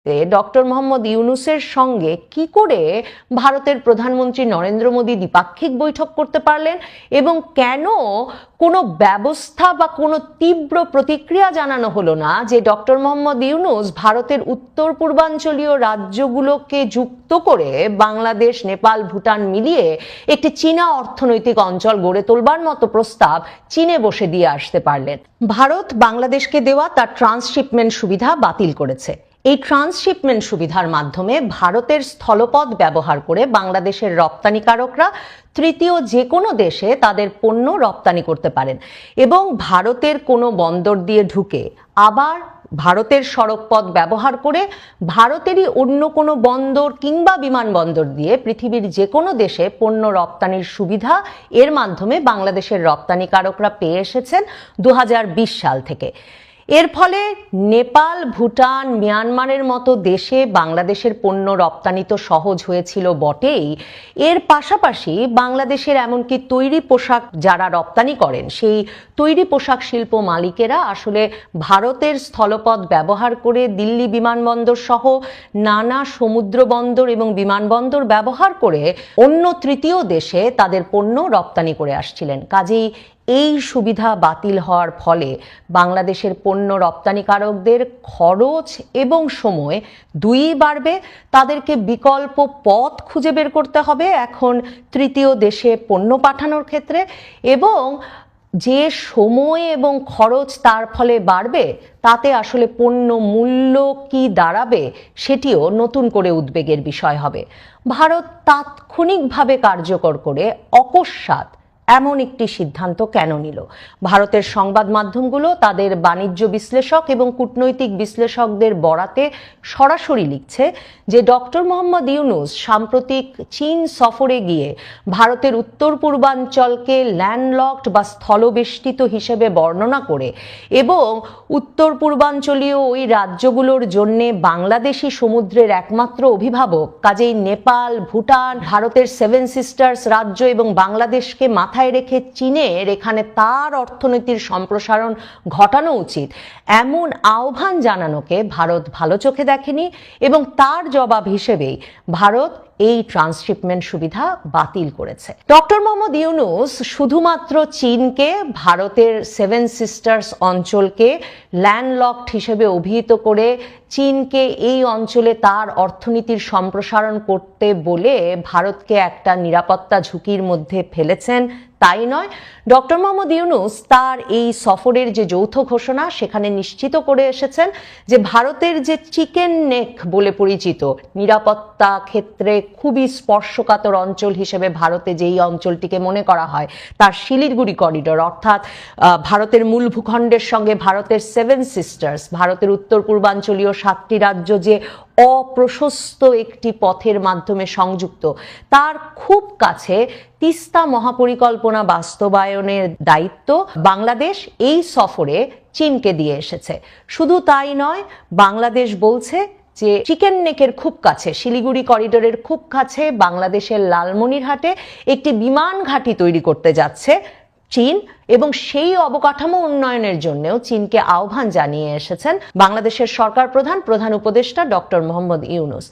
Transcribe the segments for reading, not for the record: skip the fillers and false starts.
Doctor Mohammad ইউনূসের সঙ্গে কি করে ভারতের প্রধানমন্ত্রী নরেন্দ্র মোদী দ্বিপাক্ষিক বৈঠক করতে পারলেন এবং কেন কোনো ব্যবস্থা বা কোনো তীব্র প্রতিক্রিয়া জানানো হলো না যে ডক্টর মোহাম্মদ ইউনূস ভারতের উত্তর পূর্বাঞ্চলীয় রাজ্যগুলোকে যুক্ত করে বাংলাদেশ, নেপাল, ভুটান মিলিয়ে একটি চীনা অর্থনৈতিক অঞ্চল গড়ে তোলবার মতো প্রস্তাব চীনে বসে দিয়ে আসতে পারলেন। ভারত বাংলাদেশকে দেওয়া তার ট্রান্সশিপমেন্ট সুবিধা বাতিল করেছে। এই ট্রান্সশিপমেন্ট সুবিধার মাধ্যমে ভারতের স্থলপথ ব্যবহার করে বাংলাদেশের রপ্তানিকারকরা তৃতীয় যে কোনো দেশে তাদের পণ্য রপ্তানি করতে পারেন এবং ভারতের কোনো বন্দর দিয়ে ঢুকে আবার ভারতের সড়কপথ ব্যবহার করে ভারতেরই অন্য কোনো বন্দর কিংবা বিমানবন্দর দিয়ে পৃথিবীর যে কোনো দেশে পণ্য রপ্তানির সুবিধা এর মাধ্যমে বাংলাদেশের রপ্তানিকারকরা পেয়ে এসেছেন 2020 সাল থেকে। এর ফলে নেপাল, ভুটান, মিয়ানমারের মতো দেশে বাংলাদেশের পণ্য রপ্তানি তো সহজ হয়েছিল বটেই, এর পাশাপাশি বাংলাদেশের এমনকি তৈরি পোশাক যারা রপ্তানি করেন সেই তৈরি পোশাক শিল্প মালিকেরা আসলে ভারতের স্থলপথ ব্যবহার করে দিল্লি বিমানবন্দর সহ নানা সমুদ্র বন্দর এবং বিমানবন্দর ব্যবহার করে অন্য তৃতীয় দেশে তাদের পণ্য রপ্তানি করে আসছিলেন। কাজেই এই সুবিধা বাতিল হওয়ার ফলে বাংলাদেশের পণ্য রপ্তানিকারকদের খরচ এবং সময় দুইই বাড়বে। তাদেরকে বিকল্প পথ খুঁজে বের করতে হবে এখন তৃতীয় দেশে পণ্য পাঠানোর ক্ষেত্রে, এবং যে সময় এবং খরচ তার ফলে বাড়বে তাতে আসলে পণ্য মূল্য কি দাঁড়াবে সেটিও নতুন করে উদ্বেগের বিষয় হবে। ভারত তাৎক্ষণিকভাবে কার্যকর করে অকস্মাৎ এমন একটি সিদ্ধান্ত কেন নিল? ভারতের সংবাদ মাধ্যমগুলো তাদের বাণিজ্য বিশ্লেষক এবং কূটনৈতিক বিশ্লেষকদের বরাতে সরাসরি লিখছে যে ডক্টর মোহাম্মদ ইউনূস সাম্প্রতিক চীন সফরে গিয়ে ভারতের উত্তর পূর্বাঞ্চলকে ল্যান্ডলকড বা স্থলবেষ্টিত হিসেবে বর্ণনা করে এবং উত্তর পূর্বাঞ্চলীয় ওই রাজ্যগুলোর জন্য বাংলাদেশি সমুদ্রের একমাত্র অভিভাবক, কাজেই নেপাল, ভুটান, ভারতের সেভেন সিস্টার্স রাজ্য এবং বাংলাদেশকে মাথায় রেখে চীনের এখানে তার অর্থনীতির সম্প্রসারণ ঘটানো উচিত এমন আহ্বান জানানোকে ভারত ভালো চোখে দেখেনি এবং তার জবাব হিসেবেই ভারত এই ট্রান্সশিপমেন্ট সুবিধা বাতিল করেছে। ডক্টর মোহাম্মদ ইউনূস শুধুমাত্র চীনকে ভারতের সেভেন সিস্টার্স অঞ্চলকে ল্যান্ডলকড হিসেবে অভিহিত করে চীনকে এই অঞ্চলে তার অর্থনীতির সম্প্রসারণ করতে বলে ভারতকে একটা নিরাপত্তা ঝুঁকির মধ্যে ফেলেছেন তাই নয়, ডক্টর মোহাম্মদ ইউনূস তার এই সফরের যে যৌথ ঘোষণা সেখানে নিশ্চিত করে এসেছেন যে ভারতের যে চিকেন নেক বলে পরিচিত নিরাপত্তা ক্ষেত্রে খুবই স্পর্শকাতর অঞ্চল হিসেবে ভারতে যেই অঞ্চলটিকে মনে করা হয় তার শিলিগুড়ি করিডোর, অর্থাৎ ভারতের মূল ভূখণ্ডের সঙ্গে ভারতের সেভেন সিস্টার্স, ভারতের উত্তর পূর্বাঞ্চলীয় 7টি রাজ্য যে অপ্রশস্ত একটি পথের মাধ্যমে সংযুক্ত, তার খুব কাছে তিস্তা মহাপরিকল্পনা বাস্তবায়নের দায়িত্ব বাংলাদেশ এই সফরে চীনকে দিয়ে এসেছে। শুধু তাই নয়, বাংলাদেশ বলছে যে চিকেন নেকের খুব কাছে, শিলিগুড়ি করিডোরের খুব কাছে বাংলাদেশের লালমনিরহাটে একটি বিমান ঘাঁটি তৈরি করতে যাচ্ছে চীন, এবং সেই অবকাঠামো উন্নয়নের জন্যও চীনকে আহ্বান জানিয়ে এসেছেন বাংলাদেশের সরকার প্রধান উপদেষ্টা ডক্টর মোহাম্মদ ইউনূস।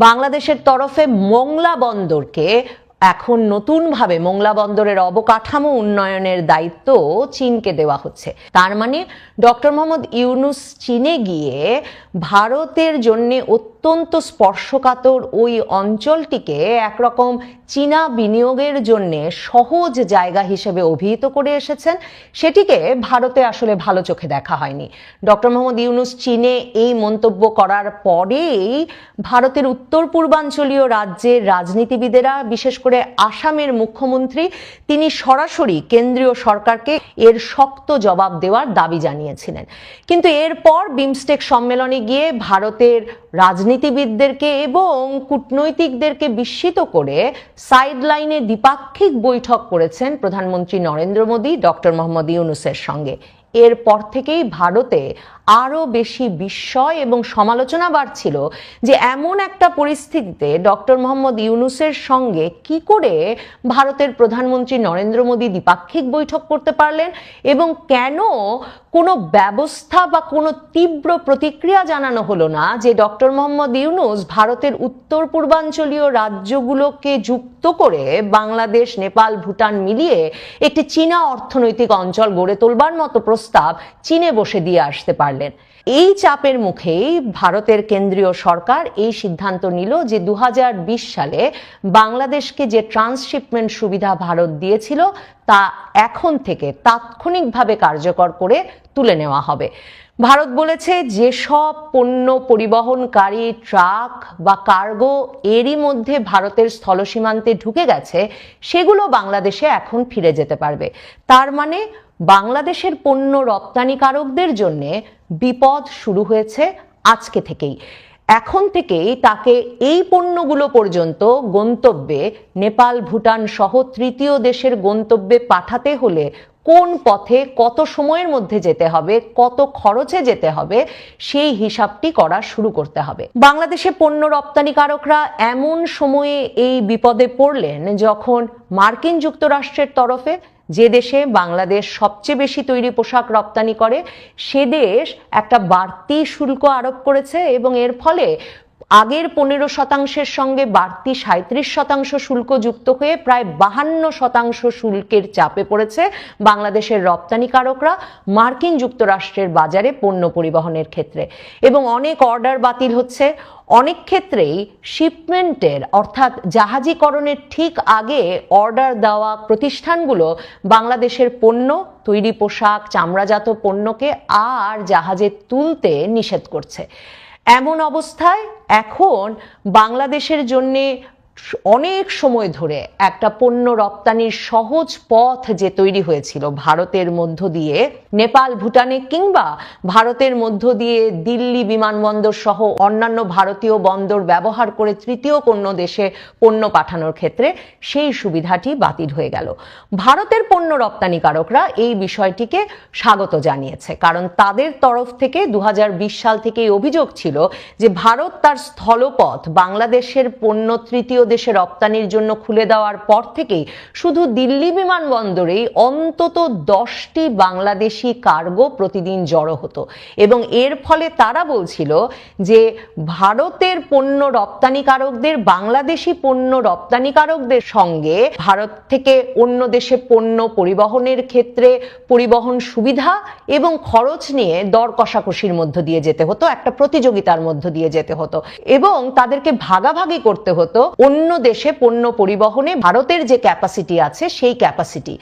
বাংলাদেশের তরফে মোংলা বন্দরকে এখন নতুনভাবে মোংলা বন্দরের অবকাঠামো উন্নয়নের দায়িত্ব চীনকে দেওয়া হচ্ছে। তার মানে ডক্টর মোহাম্মদ ইউনূস চীনে গিয়ে ভারতের জন্য অত্যন্ত স্পর্শকাতর ওই অঞ্চলটিকে একরকম চীনা বিনিয়োগের জন্য সহজ জায়গা হিসেবে অভিহিত করে এসেছেন, সেটিকে ভারতে আসলে ভালো চোখে দেখা হয়নি। ডক্টর মোহাম্মদ ইউনূস চীনে এই মন্তব্য করার পরেই ভারতের উত্তর পূর্বাঞ্চলীয় রাজ্যের রাজনীতিবিদেরা, বিশেষ করে আসামের মুখ্যমন্ত্রী, তিনি সরাসরি কেন্দ্রীয় সরকারকে এর শক্ত জবাব দেওয়ার দাবি জানিয়েছিলেন। কিন্তু এরপর বিমস্টেক সম্মেলনে গিয়ে ভারতের রাজনীতিবিদদেরকে এবং কূটনৈতিকদেরকে বিস্মিত করে সাইডলাইনে দ্বিপাক্ষিক বৈঠক করেছেন প্রধানমন্ত্রী নরেন্দ্র মোদী ডক্টর মোহাম্মদ ইউনূসের সঙ্গে। এরপর থেকেই ভারতে আরো বেশি বিস্ময় এবং সমালোচনা বাড়ছিল যে এমন একটা পরিস্থিতিতে ডক্টর মোহাম্মদ ইউনূসের সঙ্গে কি করে ভারতের প্রধানমন্ত্রী নরেন্দ্র মোদী দ্বিপাক্ষিক বৈঠক করতে পারলেন এবং কেন কোনো ব্যবস্থা বা কোনো তীব্র প্রতিক্রিয়া জানানো হলো না যে ডক্টর মোহাম্মদ ইউনূস ভারতের উত্তর পূর্বাঞ্চলীয় রাজ্যগুলোকে যুক্ত করে বাংলাদেশ, নেপাল, ভুটান মিলিয়ে একটি চীনা অর্থনৈতিক অঞ্চল গড়ে তোলবার মতো প্রস্তাব চীনে বসে দিয়ে আসতে পারলেন। এই চাপের মুখেই ভারতের কেন্দ্রীয় সরকার এই সিদ্ধান্ত নিল যে 2020 সালে বাংলাদেশকে যে ট্রান্সশিপমেন্ট সুবিধা ভারত দিয়েছিল তা এখন থেকে তাৎক্ষণিকভাবে কার্যকর করে তুলে নেওয়া হবে। ভারত বলেছে যেসব পণ্য পরিবহনকারী ট্রাক বা কার্গো এরই মধ্যে ভারতের স্থলসীমান্তে ঢুকে গেছে সেগুলো বাংলাদেশে এখন ফিরে যেতে পারবে। তার মানে বাংলাদেশের পণ্য রপ্তানিকারকদের জন্য বিপদ শুরু হয়েছে আজকে থেকেই। এখন থেকেই তাকে এই পণ্যগুলো পর্যন্ত গন্তব্যে নেপাল, ভুটান সহ তৃতীয় দেশের গন্তব্যে পাঠাতে হলে কোন পথে কত সময়ের মধ্যে যেতে হবে, কত খরচে যেতে হবে সেই হিসাবটি করা শুরু করতে হবে। বাংলাদেশে পণ্য রপ্তানিকারকরা এমন সময়ে এই বিপদে পড়লেন যখন মার্কিন যুক্তরাষ্ট্রের তরফে, যে দেশে বাংলাদেশ সবচেয়ে বেশি তৈরি পোশাক রপ্তানি করে, সে দেশ একটা বাড়তি শুল্ক আরোপ করেছে এবং এর ফলে আগের 15% সঙ্গে বাড়তি 37% শুল্ক যুক্ত হয়ে প্রায় 52% শুল্কের চাপে পড়েছে বাংলাদেশের রপ্তানিকারকরা মার্কিন যুক্তরাষ্ট্রের বাজারে পণ্য পরিবহনের ক্ষেত্রে। এবং অনেক অর্ডার বাতিল হচ্ছে। অনেক ক্ষেত্রেই শিপমেন্টের অর্থাৎ জাহাজীকরণের ঠিক আগে অর্ডার দেওয়া প্রতিষ্ঠানগুলো বাংলাদেশের পণ্য, তৈরি পোশাক, চামড়াজাত পণ্যকে আর জাহাজে তুলতে নিষেধ করছে। এমন অবস্থায় এখন বাংলাদেশের জন্য অনেক সময় ধরে একটা পণ্য রপ্তানির সহজ পথ যে তৈরি হয়েছিল ভারতের মধ্য দিয়ে নেপাল, ভুটানে কিংবা ভারতের মধ্য দিয়ে দিল্লি বিমানবন্দর সহ অন্যান্য ভারতীয় বন্দর ব্যবহার করে তৃতীয় কোনো দেশে পণ্য পাঠানোর ক্ষেত্রে, সেই সুবিধাটি বাতিল হয়ে গেল। ভারতের পণ্য রপ্তানিকারকরা এই বিষয়টিকে স্বাগত জানিয়েছে, কারণ তাদের তরফ থেকে 2020 সাল থেকেই অভিযোগ ছিল যে ভারত তার স্থলপথ বাংলাদেশের পণ্য তৃতীয় দেশে রপ্তানির জন্য খুলে দেওয়ার পর থেকেই শুধু দিল্লি বিমানবন্দরেই অন্তত 10টি বাংলাদেশি কার্গো প্রতিদিন জড়ো হতো এবং এর ফলে তারা বলছিল যে ভারতের পণ্য রপ্তানিকারকদের বাংলাদেশি পণ্য রপ্তানিকারকদের সঙ্গে ভারত থেকে অন্য দেশে পণ্য পরিবহনের ক্ষেত্রে পরিবহন সুবিধা এবং খরচ নিয়ে দর কষাকষির মধ্য দিয়ে যেতে হতো, একটা প্রতিযোগিতার মধ্য দিয়ে যেতে হতো এবং তাদেরকে ভাগাভাগি করতে হতো অন্য দেশে পণ্য পরিবহনে ভারতের যে ক্যাপাসিটি আছে সেই ক্যাপাসিটি।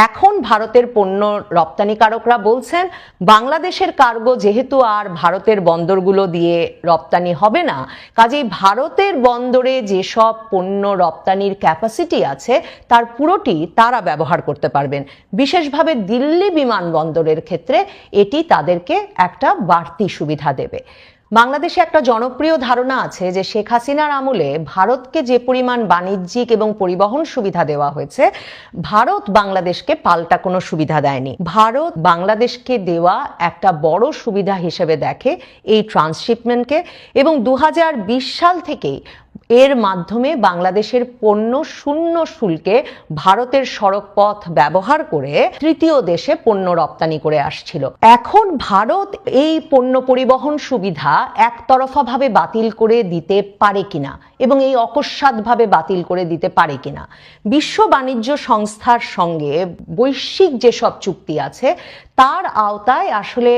এখন ভারতের পণ্য রপ্তানিকারকরা বলছেন বাংলাদেশের কার্গো যেহেতু আর ভারতের বন্দরগুলো দিয়ে রপ্তানি হবে না, কাজেই ভারতের বন্দরে যেসব পণ্য রপ্তানির ক্যাপাসিটি আছে তার পুরোটি তারা ব্যবহার করতে পারবেন। বিশেষভাবে দিল্লি বিমানবন্দরের ক্ষেত্রে এটি তাদেরকে একটা বাড়তি সুবিধা দেবে। বাংলাদেশে একটা জনপ্রিয় ধারণা আছে যে শেখ হাসিনার আমলে ভারতকে যে পরিমাণ বাণিজ্যিক এবং পরিবহন সুবিধা দেওয়া হয়েছে, ভারত বাংলাদেশকে পাল্টা কোনো সুবিধা দেয়নি। ভারত বাংলাদেশকে দেওয়া একটা বড় সুবিধা হিসেবে দেখে এই ট্রান্সশিপমেন্টকে এবং 2020 সাল থেকেই এর মাধ্যমে বাংলাদেশের পণ্য শূন্য শুল্কে ভারতের সড়ক পথ ব্যবহার করে তৃতীয় দেশে পণ্য রপ্তানি করে আসছিল। এখন ভারত এই পণ্য পরিবহন সুবিধা একতরফাভাবে বাতিল করে দিতে পারে কিনা এবং এই অকস্মাৎভাবে বাতিল করে দিতে পারে কিনা। বিশ্ব বাণিজ্য সংস্থার সঙ্গে বৈশ্বিক যেসব চুক্তি আছে তার আওতায় আসলে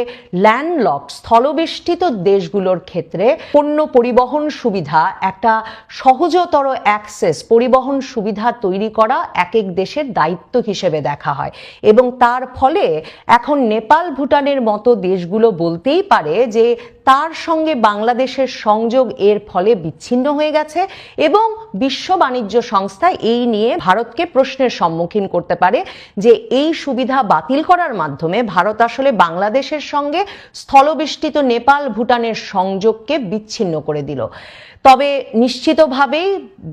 ল্যান্ডলকড স্থলবেষ্টিত দেশগুলোর ক্ষেত্রে পণ্য পরিবহন সুবিধা একটা সহজতর অ্যাক্সেস পরিবহন সুবিধা তৈরি করা এক এক দেশের দায়িত্ব হিসেবে দেখা হয় এবং তার ফলে এখন নেপাল, ভুটানের মতো দেশগুলো বলতেই পারে যে তার সঙ্গে বাংলাদেশের সংযোগ এর ফলে বিচ্ছিন্ন হয়ে গেছে এবং বিশ্ব বাণিজ্য সংস্থা এই নিয়ে ভারতকে প্রশ্নের সম্মুখীন করতে পারে যে এই সুবিধা বাতিল করার মাধ্যমে ভারত আসলে বাংলাদেশের সঙ্গে স্থলবেষ্টিত নেপাল, ভুটানের সংযোগকে বিচ্ছিন্ন করে দিল। তবে নিশ্চিত নিশ্চিতভাবেই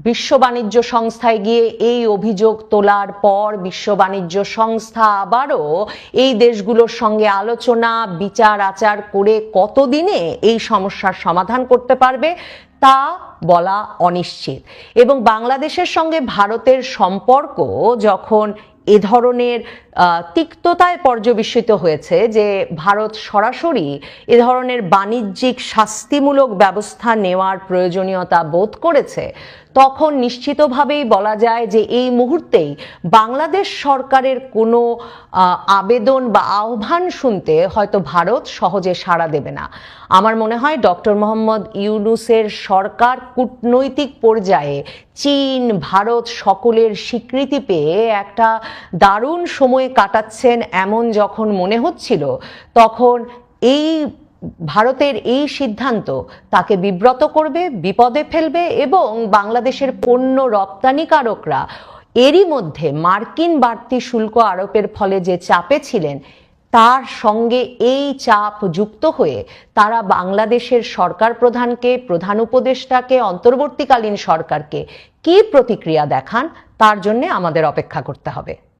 বিশ্ব বাণিজ্য সংস্থায় গিয়ে এই অভিযোগ তোলার পর বিশ্ব বাণিজ্য সংস্থা আবারও এই দেশগুলোর সঙ্গে আলোচনা বিচার আচার করে কতদিনে এই সমস্যার সমাধান করতে পারবে তা বলা অনিশ্চিত। এবং বাংলাদেশের সঙ্গে ভারতের সম্পর্ক যখন এ ধরনের তিক্ততায় পর্যবেসিত হয়েছে যে ভারত সরাসরি এ ধরনের বাণিজ্যিক শাস্তিমূলক ব্যবস্থা নেওয়ার প্রয়োজনীয়তা বোধ করেছে, তখন নিশ্চিতভাবেই বলা যায় যে এই মুহূর্তেই বাংলাদেশ সরকারের কোনো আবেদন বা আহ্বান শুনতে হয়তো ভারত সহজে সাড়া দেবে না। আমার মনে হয় ডক্টর মোহাম্মদ ইউনূসের সরকার কূটনৈতিক পর্যায়ে চীন ভারত সকলের স্বীকৃতি পেয়ে একটা দারুণ সময় কাটাচ্ছেন এমন যখন মনে হচ্ছিল, তখন এই ভারতের এই সিদ্ধান্ত তাকে বিব্রত করবে, বিপদে ফেলবে এবং বাংলাদেশের পণ্য রপ্তানিকারকরা এরই মধ্যে মার্কিন বাড়তি শুল্ক আরোপের ফলে যে চাপে ছিলেন তার সঙ্গে এই চাপ যুক্ত হয়ে তারা বাংলাদেশের সরকার প্রধানকে, প্রধান উপদেষ্টাকে, অন্তর্বর্তীকালীন সরকারকে কি প্রতিক্রিয়া দেখান তার জন্য আমাদের অপেক্ষা করতে হবে।